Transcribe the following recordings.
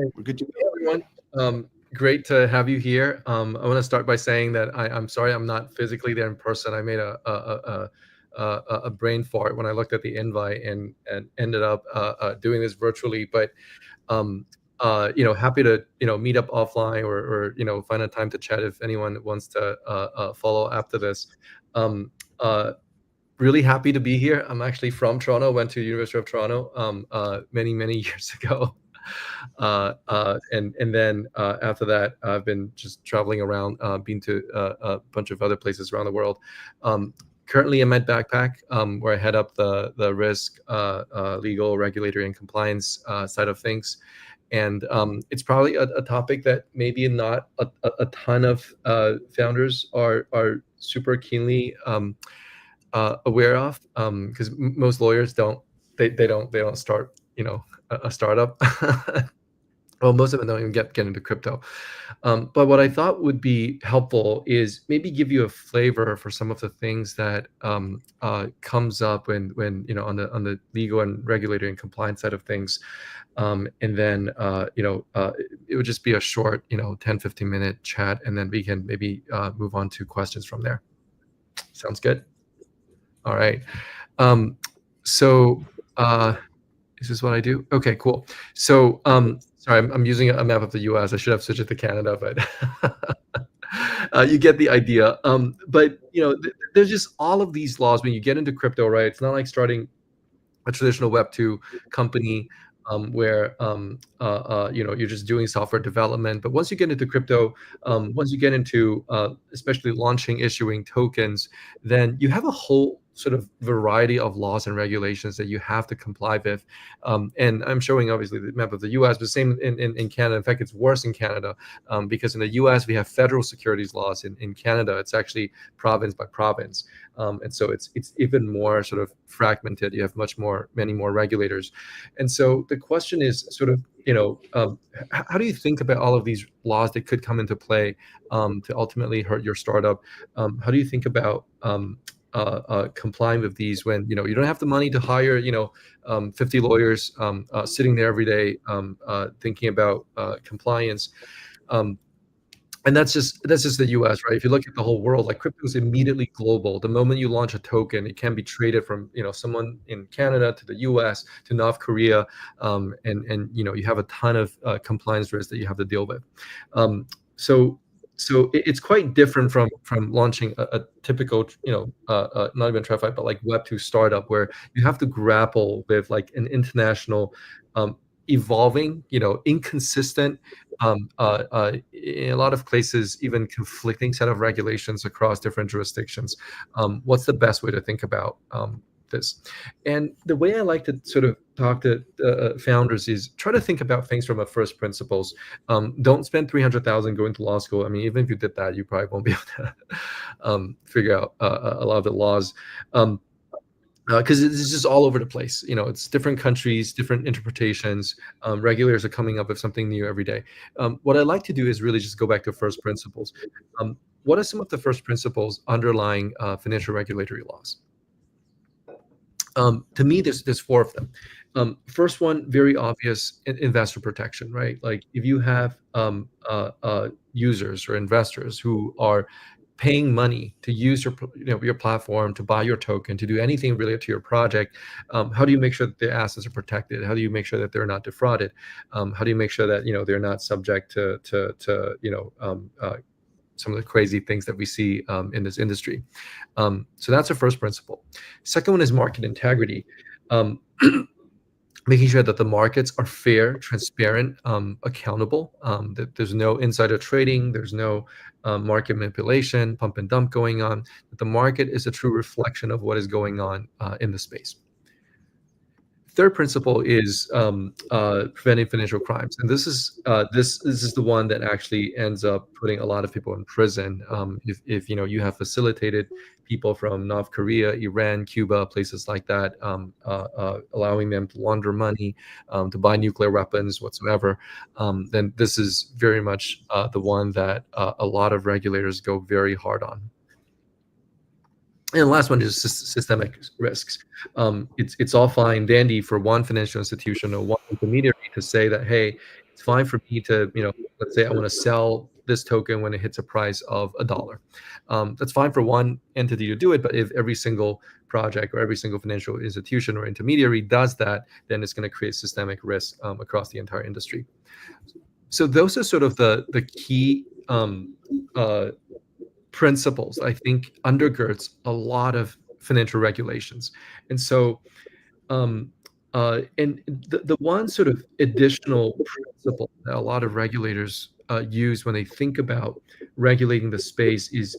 We're good to Hey, everyone. Great to have you here. I want to start by saying that I'm sorry I'm not physically there in person. I made a brain fart when I looked at the invite and ended up doing this virtually. But um, happy to meet up offline or find a time to chat if anyone wants to follow after this. Um, uh, Really happy to be here. I'm actually from Toronto. Went to University of Toronto many years ago. And then after that, I've been just traveling around, been to a bunch of other places around the world. Um, Currently, I'm at Backpack, where I head up the risk, legal, regulatory, and compliance side of things. And it's probably a topic that maybe not a ton of founders are super keenly aware of, because most lawyers don't start a startup. Well, most of them don't even get into crypto. But what I thought would be helpful is maybe give you a flavor for some of the things that comes up when on the legal and regulatory and compliance side of things. And then it would just be a short 10-15 minute chat, and then we can maybe move on to questions from there. Sounds good. All right. So is this what I do? Okay, cool. So sorry, I'm using a map of the US. I should have switched it to Canada, but you get the idea. But there's just all of these laws when you get into crypto, right? It's not like starting a traditional Web2 company, where you're just doing software development. But once you get into crypto, once you get into especially launching, issuing tokens, then you have a whole sort of variety of laws and regulations that you have to comply with. And I'm showing obviously the map of the US, but same in Canada. In fact, it's worse in Canada, because in the US we have federal securities laws. In Canada, it's actually province by province. And so it's even more sort of fragmented. You have many more regulators. And so the question is sort of, how do you think about all of these laws that could come into play to ultimately hurt your startup? How do you think about complying with these when you don't have the money to hire 50 lawyers sitting there every day thinking about compliance? And that's just the US, right? If you look at the whole world, like, crypto is immediately global. The moment you launch a token, it can be traded from someone in Canada to the US to North Korea, and you have a ton of compliance risks that you have to deal with. So it's quite different from launching a typical not even TradFi, but like Web2 startup, where you have to grapple with like an international, evolving, inconsistent, in a lot of places, even conflicting set of regulations across different jurisdictions. What's the best way to think about this? And the way I like to sort of talk to founders is try to think about things from a first principles. Don't spend 300,000 going to law school. I mean, even if you did that, you probably won't be able to figure out a lot of the laws. Because it's just all over the place. It's different countries, different interpretations. Regulators are coming up with something new every day. What I like to do is really just go back to first principles. What are some of the first principles underlying financial regulatory laws? To me, there's four of them. First one, very obvious, investor protection, right? Like, if you have users or investors who are paying money to use your platform, to buy your token, to do anything related to your project, how do you make sure that their assets are protected? How do you make sure that they're not defrauded? How do you make sure that they're not subject to some of the crazy things that we see in this industry? So that's a first principle. Second one is market integrity. Making sure that the markets are fair, transparent, accountable, that there's no insider trading, there's no market manipulation, pump and dump going on, that the market is a true reflection of what is going on in the space. Third principle is preventing financial crimes, and this is the one that actually ends up putting a lot of people in prison. If you have facilitated people from North Korea, Iran, Cuba, places like that, allowing them to launder money, to buy nuclear weapons whatsoever, then this is very much the one that a lot of regulators go very hard on. And the last one is systemic risks. It's all fine dandy for one financial institution or one intermediary to say that, hey, it's It's fine for me to, let's say I want to sell this token when it hits a price of $1. That's fine for one entity to do it, but if every single project or every single financial institution or intermediary does that, then it's going to create systemic risk across the entire industry. So those are sort of the key uh, principles I think undergirds a lot of financial regulations. And so and the one sort of additional principle that a lot of regulators use when they think about regulating the space is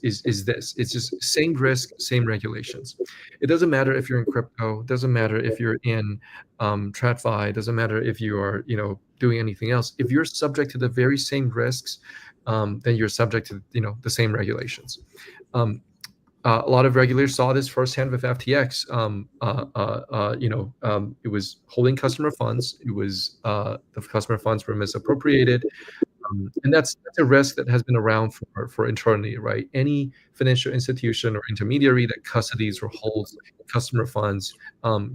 this: it's just same risk, same regulations. It doesn't matter if you're in crypto, it doesn't matter if you're in TradFi, it doesn't matter if you are doing anything else. If you're subject to the very same risks, then you're subject to the same regulations. Um, a lot of regulators saw this firsthand with FTX. It was holding customer funds. It was the customer funds were misappropriated, and that's a risk that has been around for eternity, right? Any financial institution or intermediary that custodies or holds customer funds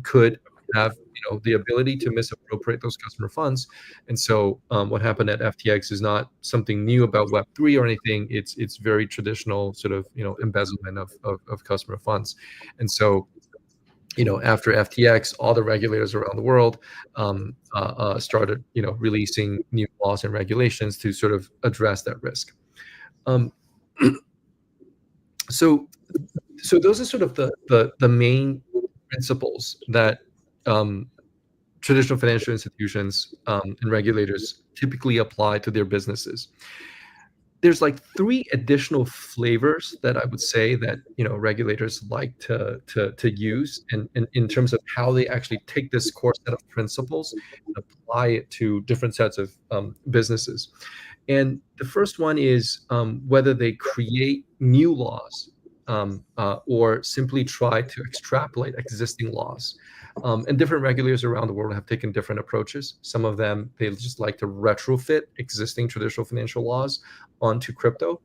could have the ability to misappropriate those customer funds. And so what happened at FTX is not something new about Web3 or anything. It's very traditional sort of embezzlement of customer funds. And so after FTX, all the regulators around the world started, releasing new laws and regulations to sort of address that risk. Um, so, so those are sort of the main principles that traditional financial institutions and regulators typically apply to their businesses. There's like three additional flavors that I would say that regulators like to use, and in terms of how they actually take this core set of principles and apply it to different sets of businesses. And the first one is whether they create new laws or simply try to extrapolate existing laws. And different regulators around the world have taken different approaches. Some of them, they just like to retrofit existing traditional financial laws onto crypto.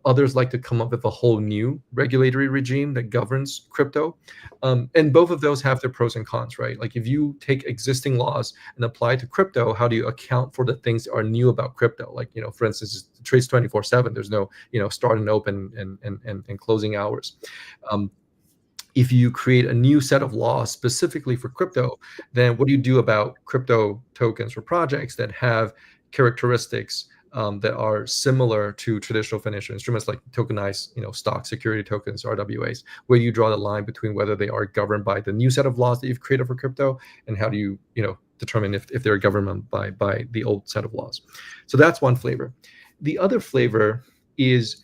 Others like to come up with a whole new regulatory regime that governs crypto. And both of those have their pros and cons, right? Like if you take existing laws and apply to crypto, how do you account for the things that are new about crypto? Like, for instance, it trades 24/7. There's no, start and open and closing hours. If you create a new set of laws specifically for crypto, then what do you do about crypto tokens or projects that have characteristics that are similar to traditional financial instruments like tokenized, stock security tokens, RWAs? Where do you draw the line between whether they are governed by the new set of laws that you've created for crypto, and how do you, determine if they're governed by the old set of laws? So that's one flavor. The other flavor is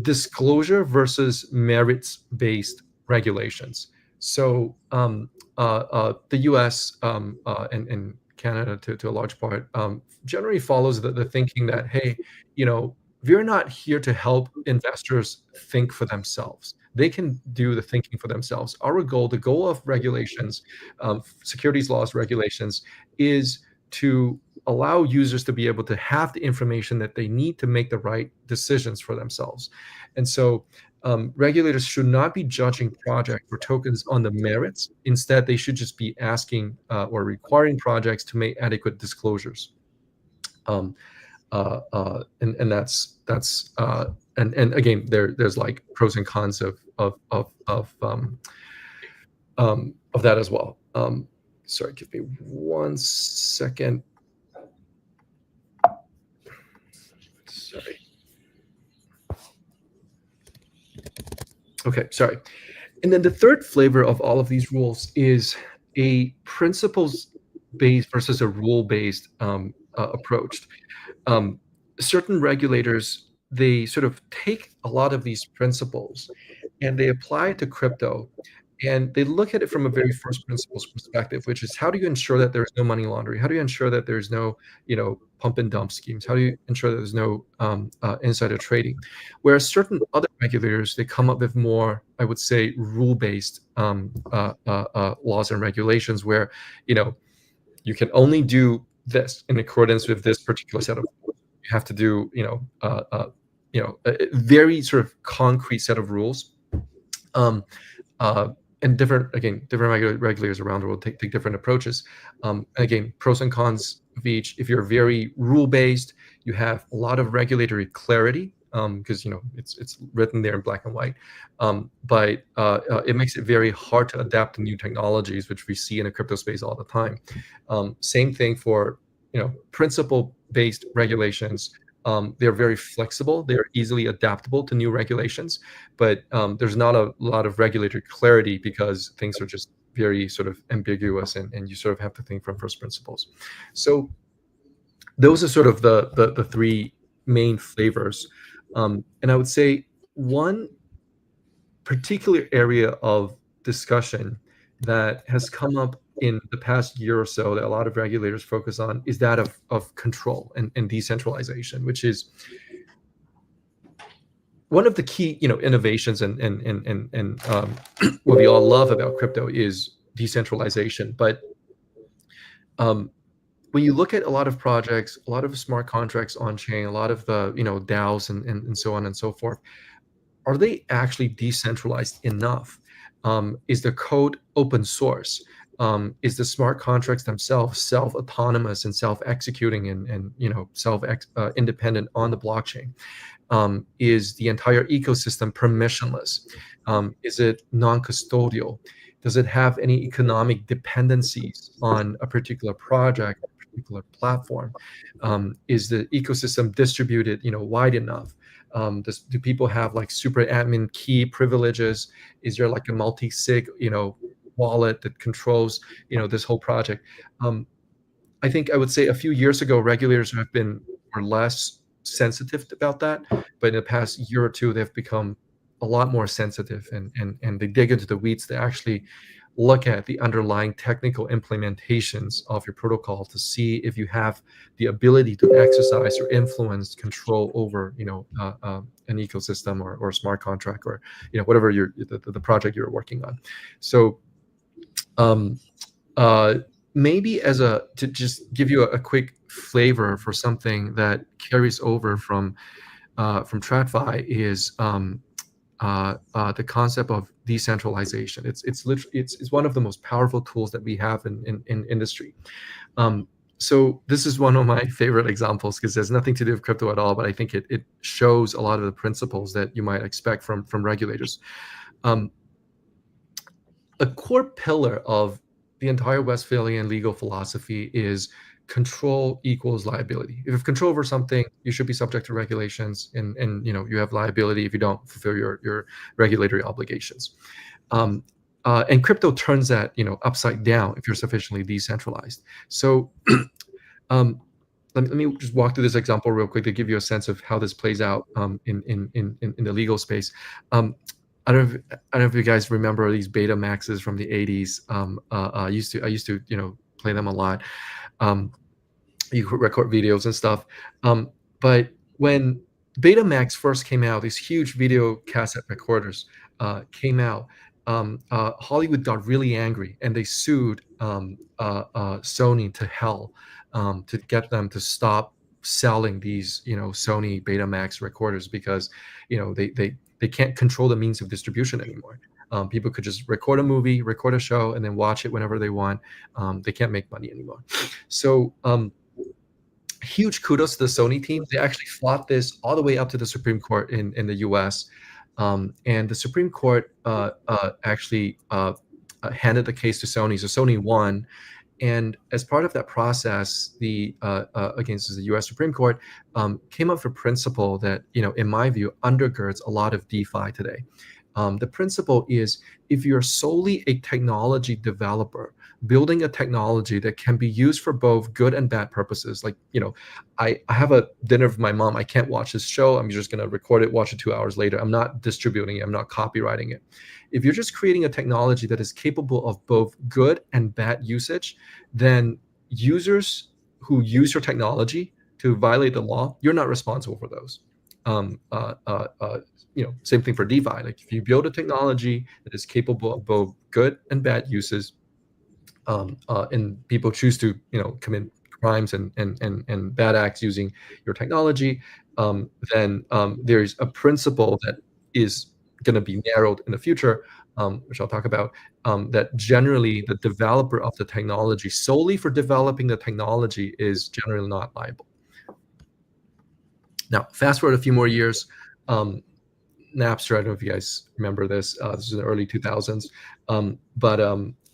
disclosure versus merits-based regulations. So the U.S. And Canada, to a large part, generally follows the thinking that, hey, we're not here to help investors think for themselves. They can do the thinking for themselves. Our goal, the goal of regulations, securities laws regulations, is to allow users to be able to have the information that they need to make the right decisions for themselves. And so regulators should not be judging projects or tokens on the merits. Instead, they should just be asking or requiring projects to make adequate disclosures. And that's and again, there's like pros and cons of that as well. Sorry, give me 1 second. Sorry. Okay, sorry. And then the third flavor of all of these rules is a principles-based versus a rule-based approach. Certain regulators, they sort of take a lot of these principles and they apply it to crypto, and they look at it from a very first principles perspective, which is how do you ensure that there's no money laundering? How do you ensure that there's no, pump and dump schemes? How do you ensure that there's no insider trading? Whereas certain other regulators, they come up with more, I would say, rule-based laws and regulations where, you can only do this in accordance with this particular set of rules. You have to do, a very sort of concrete set of rules. and different regulators around the world take different approaches. And again, pros and cons of each. If you're very rule based, you have a lot of regulatory clarity because it's written there in black and white. But it makes it very hard to adapt to new technologies, which we see in the crypto space all the time. Same thing for principle based regulations. They're very flexible. They're easily adaptable to new regulations, but there's not a lot of regulatory clarity because things are just very sort of ambiguous, and you sort of have to think from first principles. So those are sort of the three main flavors. And I would say one particular area of discussion that has come up in the past year or so that a lot of regulators focus on is that of control and decentralization, which is one of the key innovations and what we all love about crypto is decentralization. But um, when you look at a lot of projects, a lot of smart contracts on chain, a lot of the DAOs and so on and so forth, are they actually decentralized enough? Is the code open source? Is the smart contracts themselves self-autonomous and self-executing and self-independent on the blockchain? Is the entire ecosystem permissionless? Is it non-custodial? Does it have any economic dependencies on a particular project, a particular platform? Is the ecosystem distributed, wide enough? Do people have like super admin key privileges? Is there like a multi-sig, wallet that controls, this whole project? I think I would say a few years ago, regulators have been or less sensitive about that, but in the past year or two, they've become a lot more sensitive, and they dig into the weeds to actually look at the underlying technical implementations of your protocol to see if you have the ability to exercise or influence control over, an ecosystem or a smart contract or, whatever the project you're working on. So, um, uh, maybe to just give you a quick flavor for something that carries over from TradFi is the concept of decentralization. It's one of the most powerful tools that we have in industry. So this is one of my favorite examples because there's nothing to do with crypto at all, but I think it shows a lot of the principles that you might expect from regulators. Um, a core pillar of the entire Westphalian legal philosophy is control equals liability. If you have control over something, you should be subject to regulations, and you have liability if you don't fulfill your regulatory obligations. And crypto turns that upside down if you're sufficiently decentralized. So um, let me just walk through this example real quick to give you a sense of how this plays out in the legal space. I don't know if you guys remember these beta maxes from the 80s. I used to play them a lot. You could record videos and stuff. But when Betamax first came out, these huge video cassette recorders came out. Hollywood got really angry and they sued Sony to hell to get them to stop selling these Sony Betamax recorders because they can't control the means of distribution anymore. People could just record a movie, record a show, and then watch it whenever they want. They can't make money anymore. So huge kudos to the Sony team. They actually fought this all the way up to the Supreme Court in the U.S. And the Supreme Court actually handed the case to Sony. So Sony won. And as part of that process, against the U.S. Supreme Court came up with a principle that, in my view, undergirds a lot of DeFi today. The principle is if you're solely a technology developer, building a technology that can be used for both good and bad purposes. Like, I have a dinner with my mom. I can't watch this show. I'm just going to record it, watch it 2 hours later. I'm not distributing it. I'm not copywriting it. If you're just creating a technology that is capable of both good and bad usage, then users who use your technology to violate the law, you're not responsible for those. Same thing for DeFi. Like if you build a technology that is capable of both good and bad uses, and people choose to commit crimes and bad acts using your technology, then there's a principle that is going to be narrowed in the future, which I'll talk about, that generally the developer of the technology, solely for developing the technology, is generally not liable. Now, fast forward a few more years, Napster, I don't know if you guys remember this. This is in the early 2000s, but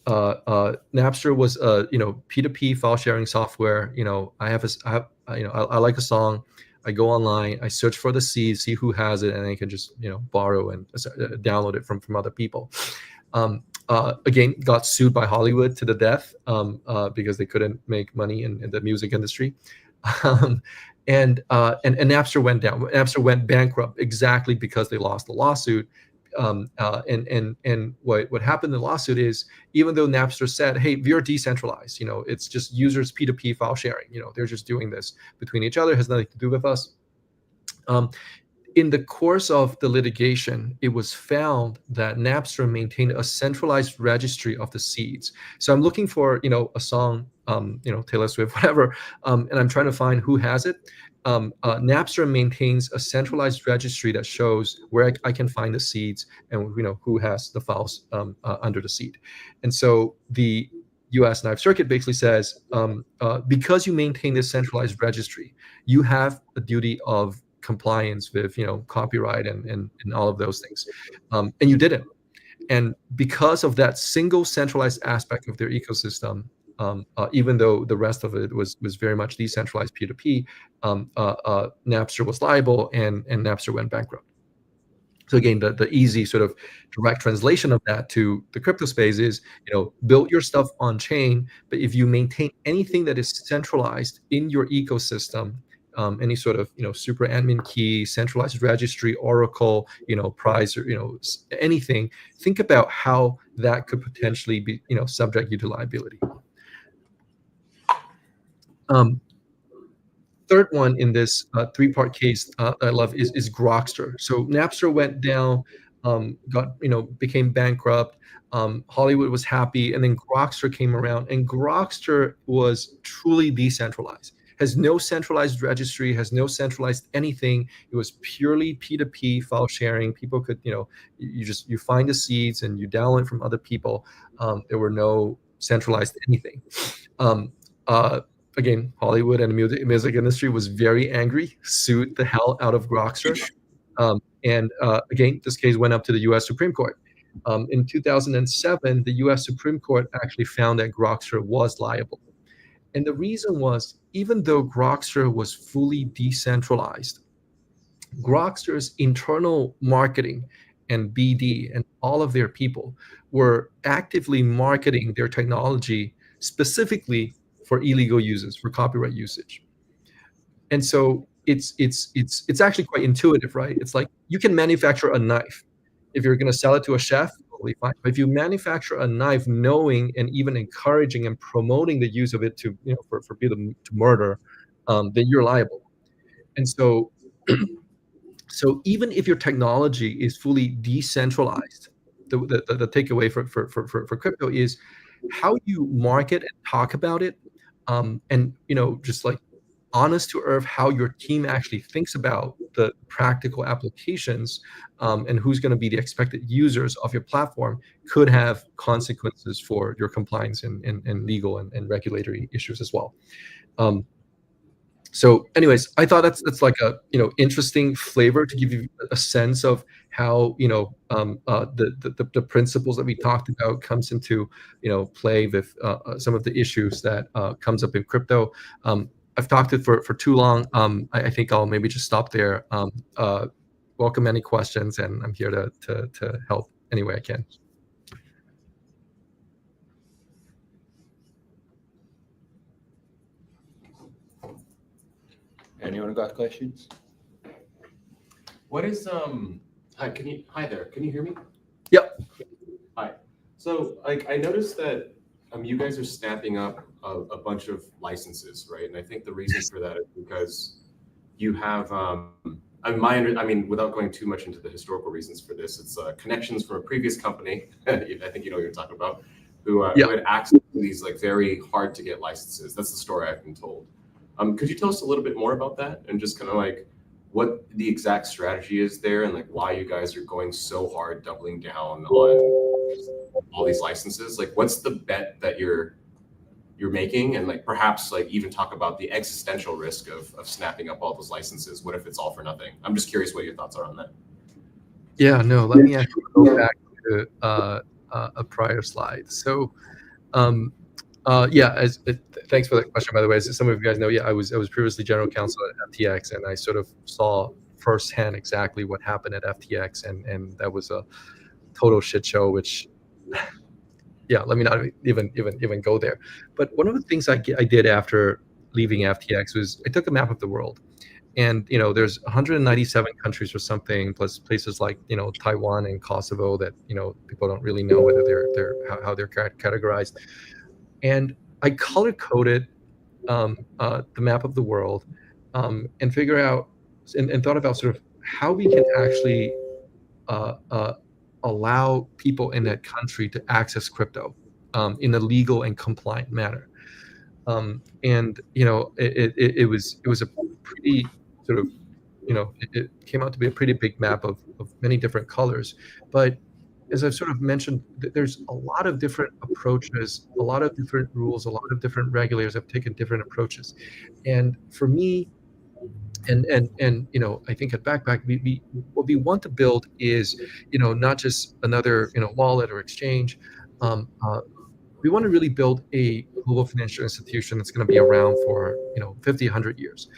Napster was P2P file sharing software. I like a song, I go online, I search for the seed, see who has it, and I can just borrow and download it from other people. Again, got sued by Hollywood to the death because they couldn't make money in the music industry. And Napster went down. Napster went bankrupt exactly because they lost the lawsuit. And what happened in the lawsuit is, even though Napster said, "Hey, we are decentralized. It's just users P2P file sharing. They're just doing this between each other. It has nothing to do with us." In the course of the litigation, it was found that Napster maintained a centralized registry of the seeds. So I'm looking for, a song, Taylor Swift, whatever, and I'm trying to find who has it. Napster maintains a centralized registry that shows where I can find the seeds and who has the files under the seed. And so the U.S. Ninth Circuit basically says, because you maintain this centralized registry, you have a duty of compliance with copyright and all of those things, and you didn't. And because of that single centralized aspect of their ecosystem, even though the rest of it was very much decentralized P2P, Napster was liable, and Napster went bankrupt. So again, the easy sort of direct translation of that to the crypto space is, build your stuff on chain, but if you maintain anything that is centralized in your ecosystem, any sort of super admin key, centralized registry, Oracle, price, or anything, think about how that could potentially be subject you to liability. Third one in this three-part case I love is Grokster. So Napster went down, became bankrupt. Hollywood was happy, and then Grokster came around, and Grokster was truly decentralized. Has no centralized registry, has no centralized anything. It was purely P2P file sharing. People could, you find the seeds and you download from other people. There were no centralized anything. Again, Hollywood and the music industry was very angry, sued the hell out of Grokster. Again, this case went up to the U.S. Supreme Court. In 2007, the U.S. Supreme Court actually found that Grokster was liable. And the reason was, even though Grokster was fully decentralized, Grokster's internal marketing and BD and all of their people were actively marketing their technology specifically for illegal uses, for copyright usage. And so it's actually quite intuitive, right? It's like, you can manufacture a knife. If you're going to sell it to a chef, totally fine. But if you manufacture a knife knowing and even encouraging and promoting the use of it to, for people to murder, then you're liable. And so, so even if your technology is fully decentralized, the takeaway for crypto is how you market and talk about it, and just like honest to earth, how your team actually thinks about the practical applications, and who's going to be the expected users of your platform, could have consequences for your compliance and legal and regulatory issues as well. So anyways, I thought that's like a interesting flavor to give you a sense of how the principles that we talked about comes into play with some of the issues that comes up in crypto. I've talked it for too long. I think I'll maybe just stop there. Welcome any questions, and I'm here to help any way I can. Anyone got questions? What is hi there, can you hear me? Yep. Hi. So I noticed that you guys are snapping up a bunch of licenses, right? And I think the reason for that is because you have without going too much into the historical reasons for this, it's connections from a previous company, I think you know what you're talking about, who had access to these like very hard to get licenses. That's the story I've been told. Could you tell us a little bit more about that, and just kind of like what the exact strategy is there, and like why you guys are going so hard, doubling down on all these licenses. Like, what's the bet that you're making, and like perhaps like even talk about the existential risk of snapping up all those licenses. What if it's all for nothing? I'm just curious what your thoughts are on that. Yeah, no, let me actually go back to a prior slide. So, um, yeah, thanks for that question, by the way. As some of you guys know, yeah, I was previously general counsel at FTX, and I sort of saw firsthand exactly what happened at FTX, and that was a total shit show. Which, yeah, let me not even go there. But one of the things I did after leaving FTX was I took a map of the world, and there's 197 countries or something, plus places like Taiwan and Kosovo that people don't really know whether they're how they're categorized. And I color coded the map of the world, and figure out and thought about sort of how we can actually uh, uh, allow people in that country to access crypto in a legal and compliant manner. And it was a pretty sort of it came out to be a pretty big map of many different colors. But as I've sort of mentioned, there's a lot of different approaches, a lot of different rules, a lot of different regulators have taken different approaches. And for me, and I think at Backpack, we what we want to build is not just another wallet or exchange. Um, uh, we want to really build a global financial institution that's going to be around for 50, 100 years.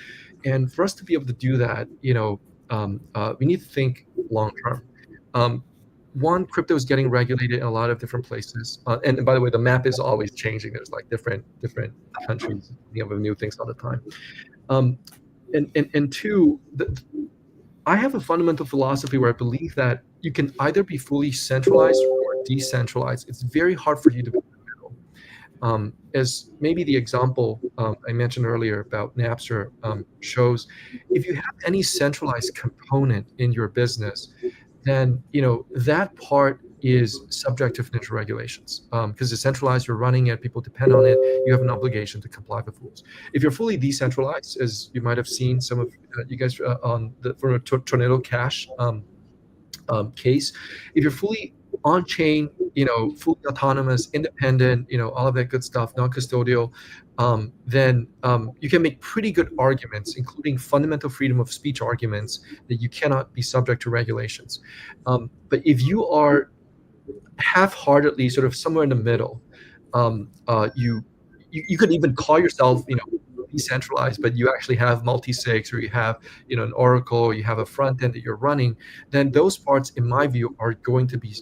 And for us to be able to do that, we need to think long term. Um, One, crypto is getting regulated in a lot of different places, and by the way, the map is always changing. There's like different countries coming up with new things all the time. Um, and two, I have a fundamental philosophy where I believe that you can either be fully centralized or decentralized. It's very hard for you to be in the middle. As maybe the example I mentioned earlier about Napster shows, if you have any centralized component in your business, then that part is subject to financial regulations, because it's centralized, you're running it, people depend on it, you have an obligation to comply with rules. If you're fully decentralized, as you might have seen some of you guys on the for a Tornado Cash case, if you're fully on chain, fully autonomous, independent, all of that good stuff, non-custodial, then you can make pretty good arguments, including fundamental freedom of speech arguments, that you cannot be subject to regulations. But if you are half-heartedly sort of somewhere in the middle, you could even call yourself decentralized, but you actually have multi-sigs, or you have an oracle, or you have a front end that you're running, then those parts in my view are going to be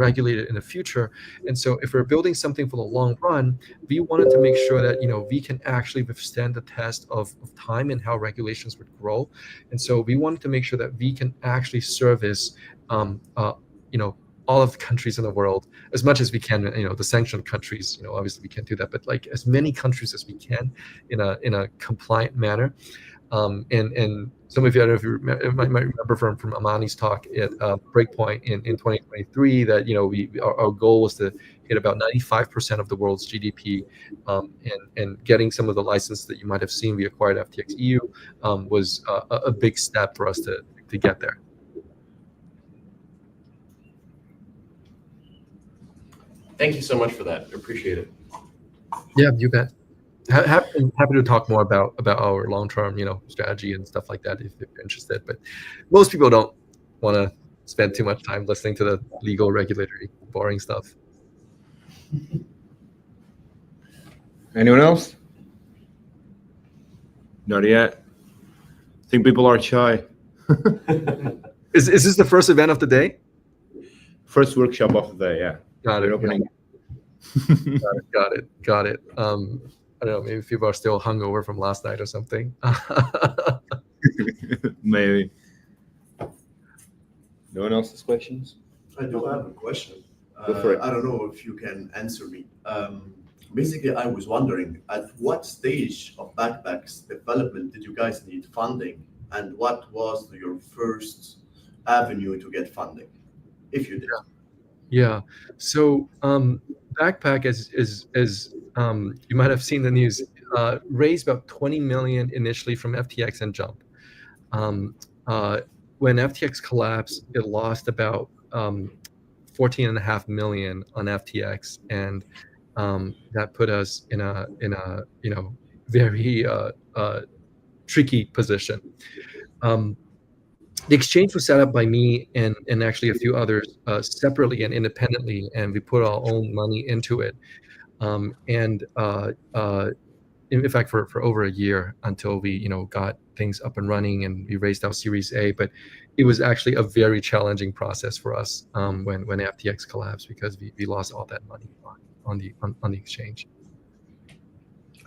regulated in the future. And so if we're building something for the long run, we wanted to make sure that we can actually withstand the test of time and how regulations would grow. And so we wanted to make sure that we can actually service um, uh, you know all of the countries in the world as much as we can. The sanctioned countries, obviously we can't do that, but like as many countries as we can in a compliant manner. And some of you, I don't know if you might remember from Amani's talk at Breakpoint in 2023, that our goal was to hit about 95% of the world's GDP, and getting some of the licenses that you might have seen we acquired FTX EU was a big step for us to get there. Thank you so much for that. Appreciate it. Yeah, you bet. Happy to talk more about our long-term strategy and stuff like that if you're interested, but most people don't want to spend too much time listening to the legal, regulatory, boring stuff. Anyone else? Not yet. I think people are shy. Is this the first event of the day? First workshop of the day, yeah. Got it. Opening. Got it. I don't know, maybe people are still hungover from last night or something. Maybe. No one else has questions? I do have a question. Go for it. I don't know if you can answer me. Basically, I was wondering, at what stage of Backpack's development did you guys need funding, and what was your first avenue to get funding, if you did? Yeah. So Backpack, as you might have seen the news, raised about 20 million initially from FTX and Jump. when FTX collapsed, it lost about 14.5 million on FTX, and that put us in a very tricky position. The exchange was set up by me and actually a few others separately and independently, and we put our own money into it. In fact, for over a year until we got things up and running and we raised our Series A. But it was actually a very challenging process for us when FTX collapsed, because we lost all that money on the exchange.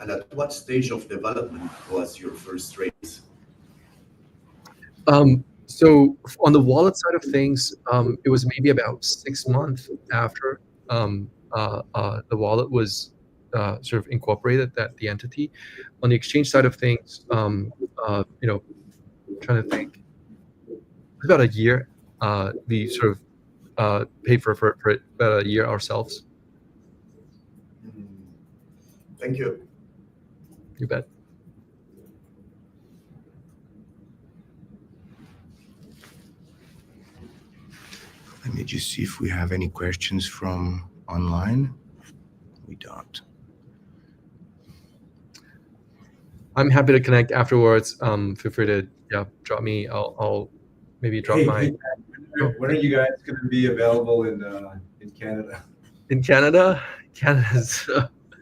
And at what stage of development was your first raise? So on the wallet side of things, it was maybe about 6 months after the wallet was sort of incorporated, that the entity. On the exchange side of things, trying to think, it was about a year. We sort of paid for it about a year ourselves. Thank you. You bet. Let me just see if we have any questions from online. We don't. I'm happy to connect afterwards. Feel free to drop me. I'll maybe drop my. When are you guys going to be available in Canada? In Canada, Canada's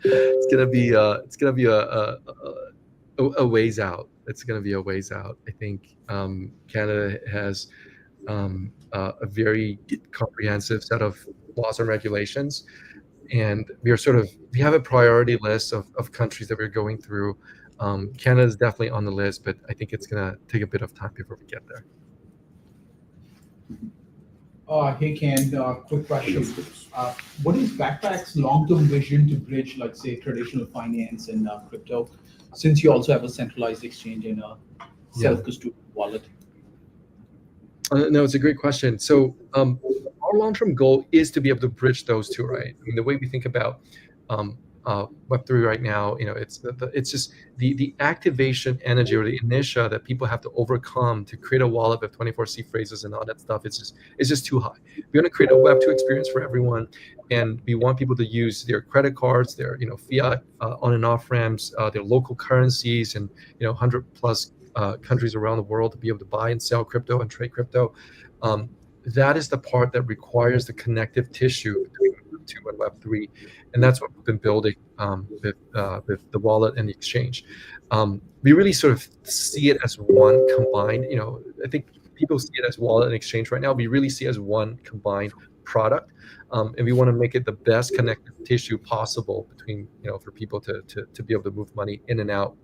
it's gonna be a ways out. It's gonna be a ways out. I think Canada has a very comprehensive set of laws and regulations, and we have a priority list of countries that we're going through. Canada is definitely on the list, but I think it's gonna take a bit of time before we get there. Hey Ken, quick question. What is Backpack's long-term vision to bridge, like, say, traditional finance and crypto, since you also have a centralized exchange and a self-custodial wallet? No, it's a great question. So our long-term goal is to be able to bridge those two, right? I mean, the way we think about Web3 right now, it's just the activation energy or the inertia that people have to overcome to create a wallet with 24C phrases and all that stuff. It's just too high. We want to create a Web2 experience for everyone, and we want people to use their credit cards, their fiat on and off ramps, their local currencies, and 100+ countries around the world to be able to buy and sell crypto and trade crypto. That is the part that requires the connective tissue between Web2 and Web3, and that's what we've been building with the wallet and the exchange. We really sort of see it as one combined. I think people see it as wallet and exchange right now. We really see it as one combined product, and we want to make it the best connective tissue possible between for people to be able to move money in and out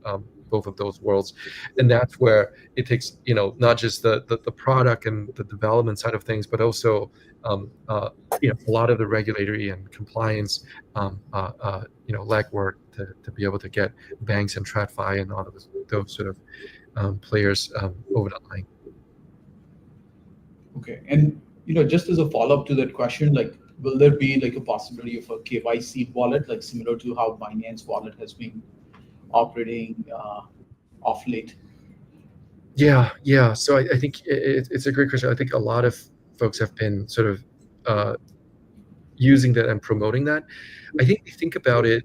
both of those worlds. And that's where it takes not just the product and the development side of things, but also a lot of the regulatory and compliance legwork to be able to get banks and TradFi and all of those sort of players over the line. Okay, and just as a follow-up to that question, like, will there be like a possibility of a KYC wallet, like similar to how Binance Wallet has been operating off late? Yeah. So I think it's a great question. I think a lot of folks have been sort of using that and promoting that. I think we think about it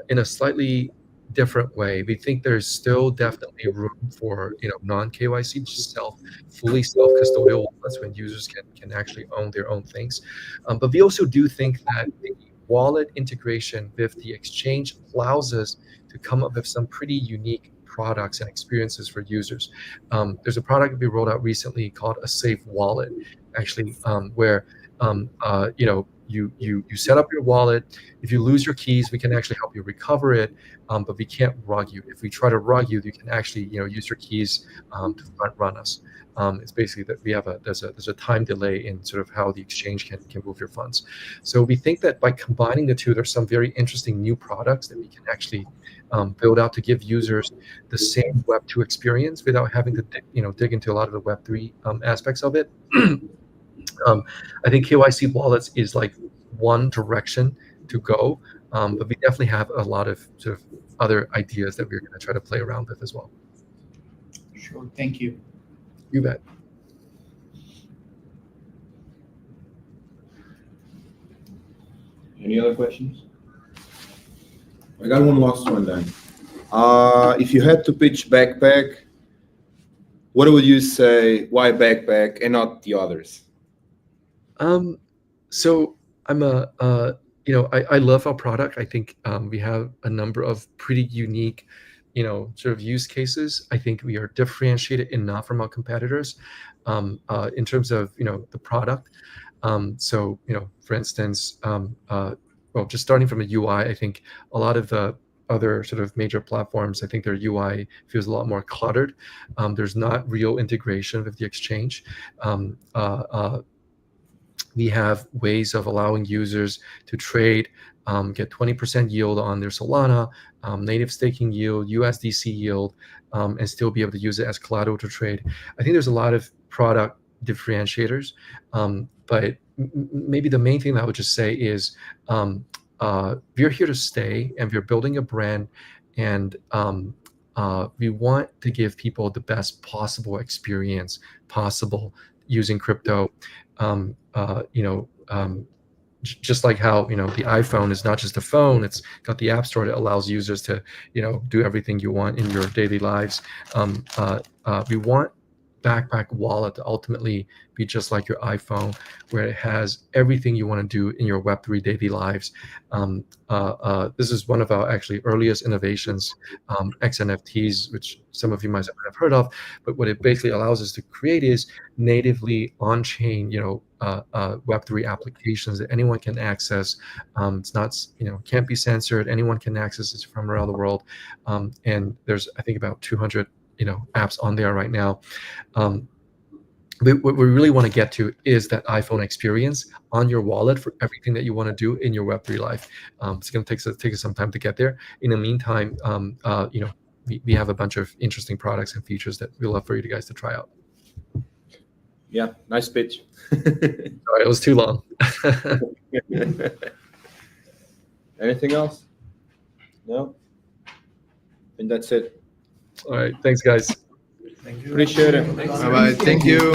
in a slightly different way. We think there's still definitely room for non-KYC, just fully self-custodial wallets when users can actually own their own things. But we also do think that the wallet integration with the exchange allows us to come up with some pretty unique products and experiences for users. There's a product we rolled out recently called a safe wallet, actually, where you set up your wallet. If you lose your keys, we can actually help you recover it, but we can't rug you. If we try to rug you, you can actually use your keys to front run us. It's basically that we have there's a time delay in sort of how the exchange can move your funds. So we think that by combining the two, there's some very interesting new products that we can actually build out to give users the same Web2 experience without having to dig into a lot of the Web3 aspects of it. I think KYC wallets is like one direction to go, but we definitely have a lot of sort of other ideas that we're going to try to play around with as well. Sure. Thank you. You bet. Any other questions? I got one last one then. If you had to pitch backpack, what would you say? Why backpack and not the others? So I'm I love our product. I think we have a number of pretty unique, sort of use cases. I think we are differentiated enough from our competitors in terms of, the product. So, for instance, well, just starting from a UI, I think a lot of the other sort of major platforms, I think their UI feels a lot more cluttered. There's not real integration with the exchange. We have ways of allowing users to trade, get 20% yield on their Solana, native staking yield, USDC yield, and still be able to use it as collateral to trade. I think there's a lot of product differentiators, but maybe the main thing that I would just say is we're here to stay, and we're building a brand, and we want to give people the best possible experience possible using crypto. Just like how the iPhone is not just a phone, it's got the app store that allows users to do everything you want in your daily lives. We want Backpack Wallet to ultimately be just like your iPhone, where it has everything you want to do in your Web3 daily lives. This is one of our actually earliest innovations, XNFTs, which some of you might have heard of. But what it basically allows us to create is natively on-chain, Web3 applications that anyone can access. It's not, can't be censored. Anyone can access it from around the world. And there's, I think, about 200 apps on there right now. What we really want to get to is that iPhone experience on your wallet for everything that you want to do in your Web3 life. It's going to take us some time to get there. In the meantime, we have a bunch of interesting products and features that we love for you guys to try out. Yeah, nice pitch. Sorry, it was too long. Anything else? No? And that's it. All right, thanks, guys. Thank you. Appreciate it. Bye-bye. Thank you.